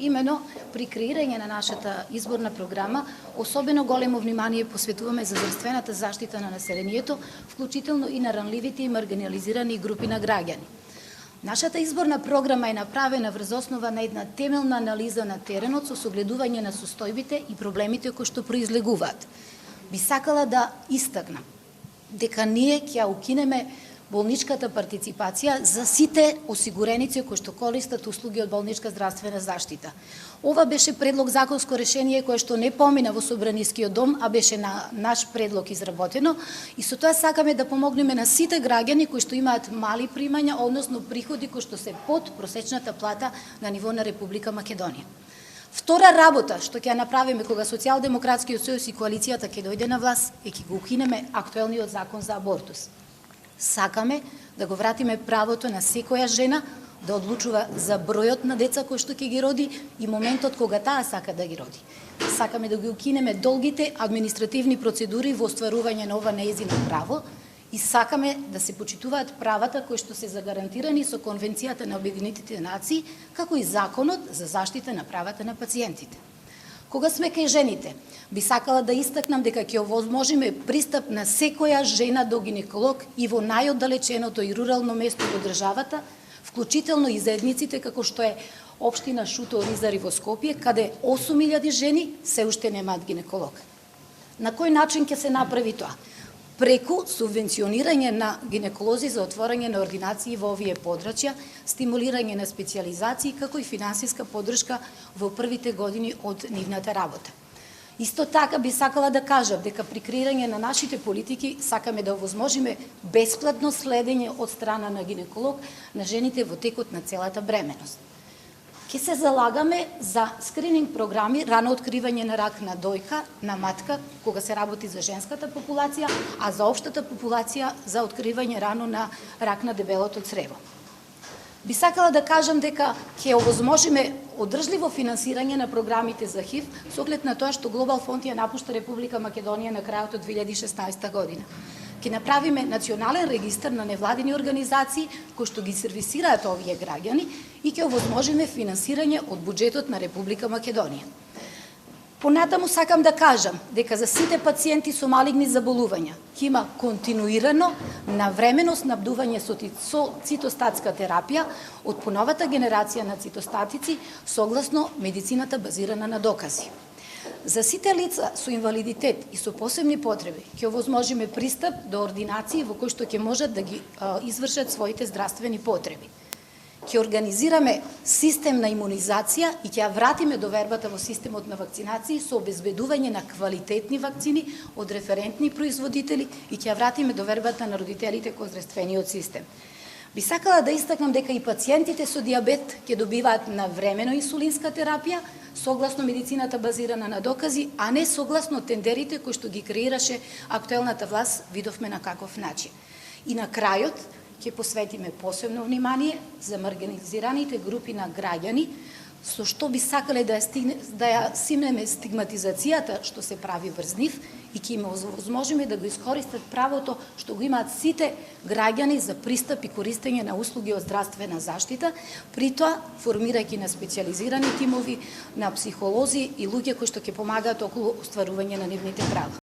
Имено при креирање на нашата изборна програма особено големо внимание посветуваме за здравствената заштита на населението, вклучително и на ранливите и маргинализирани групи на граѓани. Нашата изборна програма е направена врз основа на една темелна анализа на теренот со согледување на состојбите и проблемите кои што произлегуваат. Би сакала да истакнам дека ние ќе укинеме болничката партиципација за сите осигуреници кои што користат услуги од болничка здравствена заштита. Ова беше предлог законско решение кое што не помина во Собранискиот дом, а беше на наш предлог изработено и со тоа сакаме да помогнеме на сите граѓани кои што имаат мали примања, односно приходи кои што се под просечната плата на ниво на Република Македонија. Втора работа што ќе ја направиме кога Социјалдемократскиот сојуз и коалицијата ќе дојде на власт е ќе го укинеме актуелниот закон за абортус. Сакаме да го вратиме правото на секоја жена да одлучува за бројот на деца кои што ќе ги роди и моментот кога таа сака да ги роди. Сакаме да ги укинеме долгите административни процедури во остварување на ова нејзино право и сакаме да се почитуваат правата кои што се загарантирани со Конвенцијата на Обединетите нации, како и Законот за заштита на правата на пациентите. Кога сме кај жените, би сакала да истакнам дека ќе овозможиме пристап на секоја жена до гинеколог и во најоддалеченото и рурално место во државата, вклучително и заедниците како што е општина Шуто Оризари во Скопје, каде 8000 жени се уште немаат гинеколог. На кој начин ќе се направи тоа? Преку субвенционирање на гинеколози за отворање на ординации во овие подрачја, стимулирање на специјализации, како и финансиска поддршка во првите години од нивната работа. Исто така би сакала да кажам дека при креирање на нашите политики сакаме да овозможиме бесплатно следење од страна на гинеколог на жените во текот на целата бременост. Ке се залагаме за скрининг програми, рано откривање на рак на дојка, на матка, кога се работи за женската популација, а за општата популација за откривање рано на рак на дебелото црево. Би сакала да кажам дека ќе овозможиме одржливо финансирање на програмите за ХИВ со оглед на тоа што Глобал фонд ја напушта Република Македонија на крајот од 2016 година. Ќе направиме национален регистар на невладини организации кои што ги сервисираат овие граѓани и ќе овозможиме финансирање од буџетот на Република Македонија. Понатаму сакам да кажам дека за сите пациенти со малигни заболувања ќе има континуирано навремено снабдување со цитостатска терапија од поновата генерација на цитостатици согласно медицината базирана на докази. За сите лица со инвалидитет и со посебни потреби ќе овозможиме пристап до ординации во кои што ќе можат да ги извршат своите здравствени потреби. Ќе организираме систем на имунизација и ќе ја вратиме довербата во системот на вакцинации со обезбедување на квалитетни вакцини од референтни производители и ќе ја вратиме довербата на родителите кон здравствениот систем. Би сакала да истакнам дека и пациентите со диабет ќе добиваат навремено инсулинска терапија согласно медицината базирана на докази, а не согласно тендерите кои што ги креираше актуелната власт, видовме на каков начин. И на крајот ќе посветиме посебно внимание за маргинализираните групи на граѓани, со што би сакале да ја симнеме стигматизацијата што се прави врз нив и ќе им овозможиме да го искористат правото што го имаат сите граѓани за пристап и користење на услуги од здравствена заштита, при тоа формирајќи на специјализирани тимови, на психолози и луѓе кои што ќе помагаат околу остварување на нивните права.